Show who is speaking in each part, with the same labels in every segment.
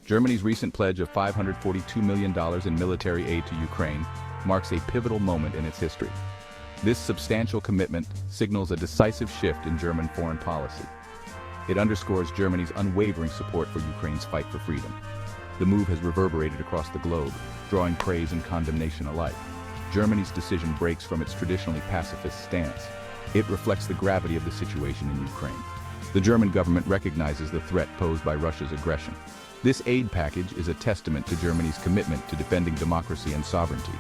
Speaker 1: Germany's recent pledge of $542 million in military aid to Ukraine marks a pivotal moment in its history. This substantial commitment signals a decisive shift in German foreign policy. It underscores Germany's unwavering support for Ukraine's fight for freedom. The move has reverberated across the globe, drawing praise and condemnation alike. Germany's decision breaks from its traditionally pacifist stance. It reflects the gravity of the situation in Ukraine. The German government recognizes the threat posed by Russia's aggression. This aid package is a testament to Germany's commitment to defending democracy and sovereignty.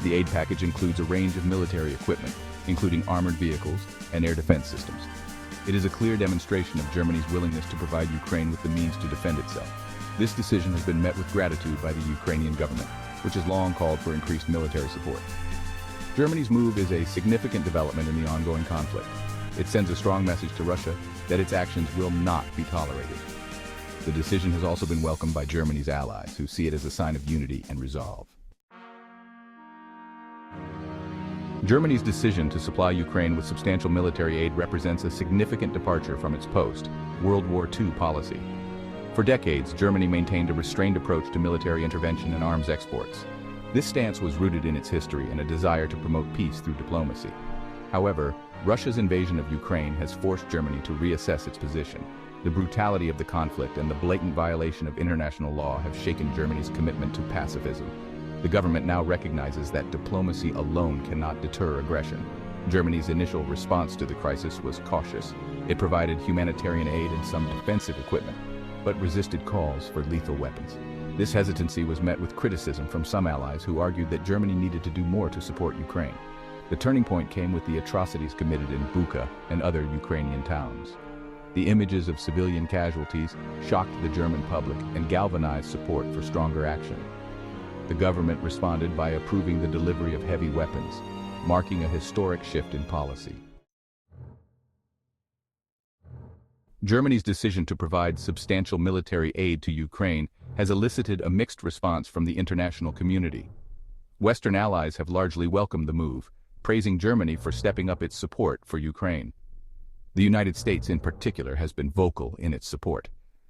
Speaker 1: The aid package includes a range of military equipment, including armored vehicles and air defense systems. It is a clear demonstration of Germany's willingness to provide Ukraine with the means to defend itself. This decision has been met with gratitude by the Ukrainian government, which has long called for increased military support. Germany's move is a significant development in the ongoing conflict. It sends a strong message to Russia that its actions will not be tolerated. The decision has also been welcomed by Germany's allies, who see it as a sign of unity and resolve. Germany's decision to supply Ukraine with substantial military aid represents a significant departure from its post-World War II policy. For decades, Germany maintained a restrained approach to military intervention and arms exports. This stance was rooted in its history and a desire to promote peace through diplomacy. However, Russia's invasion of Ukraine has forced Germany to reassess its position. The brutality of the conflict and the blatant violation of international law have shaken Germany's commitment to pacifism. The government now recognizes that diplomacy alone cannot deter aggression. Germany's initial response to the crisis was cautious. It provided humanitarian aid and some defensive equipment, but resisted calls for lethal weapons. This hesitancy was met with criticism from some allies who argued that Germany needed to do more to support Ukraine. The turning point came with the atrocities committed in Bucha and other Ukrainian towns. The images of civilian casualties shocked the German public and galvanized support for stronger action. The government responded by approving the delivery of heavy weapons, marking a historic shift in policy. Germany's decision to provide substantial military aid to Ukraine has elicited a mixed response from the international community. Western allies have largely welcomed the move, praising Germany for stepping up its support for Ukraine. The United States in particular has been vocal in its support.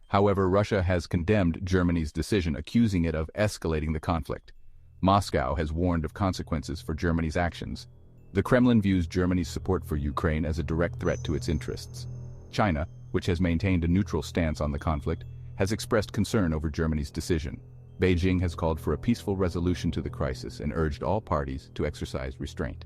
Speaker 1: However, Russia has condemned Germany's decision, accusing it of escalating the conflict. Moscow has warned of consequences for Germany's actions. The Kremlin views Germany's support for Ukraine as a direct threat to its interests. China, which has maintained a neutral stance on the conflict, has expressed concern over Germany's decision. Beijing has called for a peaceful resolution to the crisis and urged all parties to exercise restraint.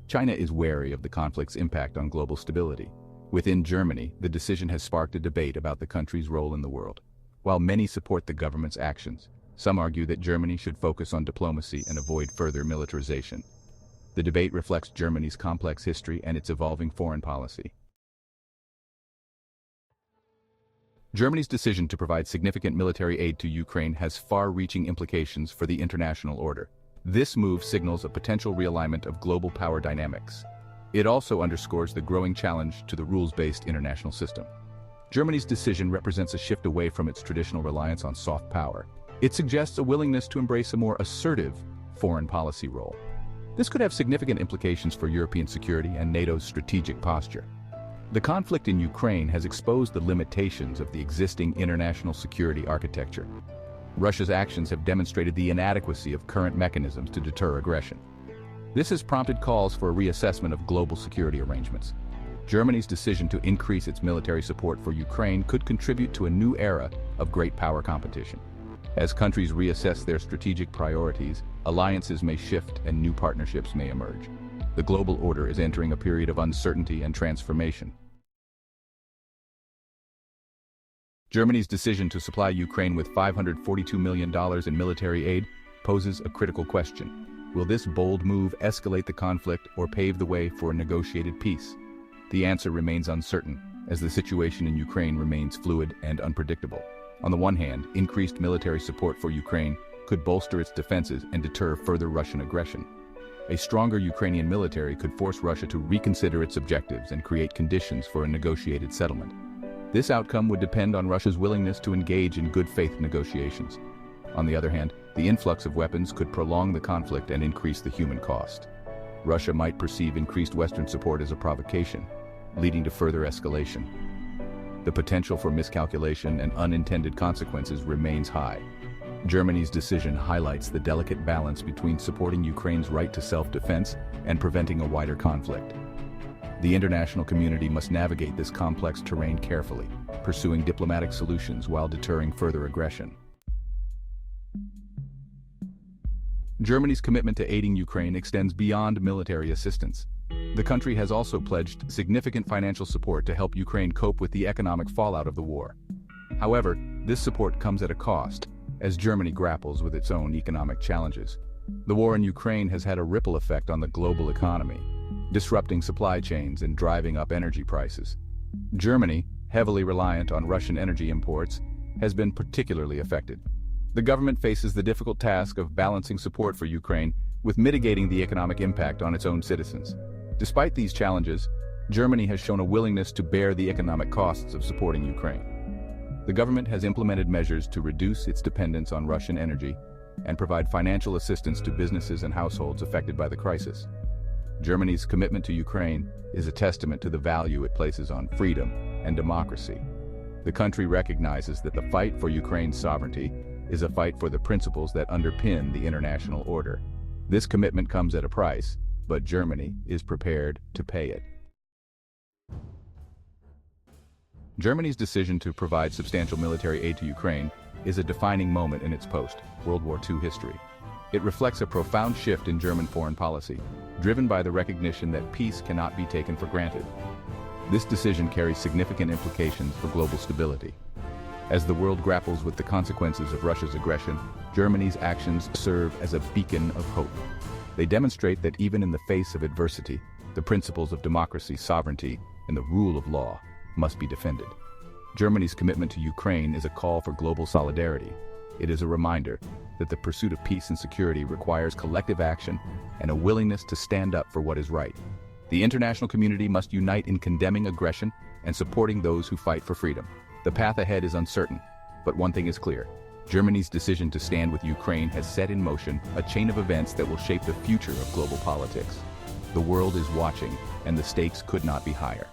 Speaker 1: China is wary of the conflict's impact on global stability. Within Germany, the decision has sparked a debate about the country's role in the world. While many support the government's actions, some argue that Germany should focus on diplomacy and avoid further militarization. The debate reflects Germany's complex history and its evolving foreign policy. Germany's decision to provide significant military aid to Ukraine has far-reaching implications for the international order. This move signals a potential realignment of global power dynamics. It also underscores the growing challenge to the rules-based international system. Germany's decision represents a shift away from its traditional reliance on soft power. It suggests a willingness to embrace a more assertive foreign policy role. This could have significant implications for European security and NATO's strategic posture. The conflict in Ukraine has exposed the limitations of the existing international security architecture. Russia's actions have demonstrated the inadequacy of current mechanisms to deter aggression. This has prompted calls for a reassessment of global security arrangements. Germany's decision to increase its military support for Ukraine could contribute to a new era of great power competition. As countries reassess their strategic priorities, alliances may shift and new partnerships may emerge. The global order is entering a period of uncertainty and transformation. Germany's decision to supply Ukraine with $542 million in military aid poses a critical question. Will this bold move escalate the conflict or pave the way for a negotiated peace? The answer remains uncertain, as the situation in Ukraine remains fluid and unpredictable. On the one hand, increased military support for Ukraine could bolster its defenses and deter further Russian aggression. A stronger Ukrainian military could force Russia to reconsider its objectives and create conditions for a negotiated settlement. This outcome would depend on Russia's willingness to engage in good faith negotiations. On the other hand, the influx of weapons could prolong the conflict and increase the human cost. Russia might perceive increased Western support as a provocation, leading to further escalation. the potential for miscalculation and unintended consequences remains high. Germany's decision highlights the delicate balance between supporting Ukraine's right to self-defense and preventing a wider conflict. The international community must navigate this complex terrain carefully, pursuing diplomatic solutions while deterring further aggression. Germany's commitment to aiding Ukraine extends beyond military assistance. The country has also pledged significant financial support to help Ukraine cope with the economic fallout of the war. However, this support comes at a cost, as Germany grapples with its own economic challenges. The war in Ukraine has had a ripple effect on the global economy, disrupting supply chains and driving up energy prices. Germany, heavily reliant on Russian energy imports, has been particularly affected. The government faces the difficult task of balancing support for Ukraine with mitigating the economic impact on its own citizens. Despite these challenges, Germany has shown a willingness to bear the economic costs of supporting Ukraine. The government has implemented measures to reduce its dependence on Russian energy and provide financial assistance to businesses and households affected by the crisis. Germany's commitment to Ukraine is a testament to the value it places on freedom and democracy. The country recognizes that the fight for Ukraine's sovereignty is a fight for the principles that underpin the international order. This commitment comes at a price, but Germany is prepared to pay it. Germany's decision to provide substantial military aid to Ukraine is a defining moment in its post-World War II history. It reflects a profound shift in German foreign policy, driven by the recognition that peace cannot be taken for granted. This decision carries significant implications for global stability. As the world grapples with the consequences of Russia's aggression, Germany's actions serve as a beacon of hope. They demonstrate that even in the face of adversity, the principles of democracy, sovereignty, and the rule of law must be defended. Germany's commitment to Ukraine is a call for global solidarity. It is a reminder that the pursuit of peace and security requires collective action and a willingness to stand up for what is right. The international community must unite in condemning aggression and supporting those who fight for freedom. The path ahead is uncertain, but one thing is clear. Germany's decision to stand with Ukraine has set in motion a chain of events that will shape the future of global politics. The world is watching, and the stakes could not be higher.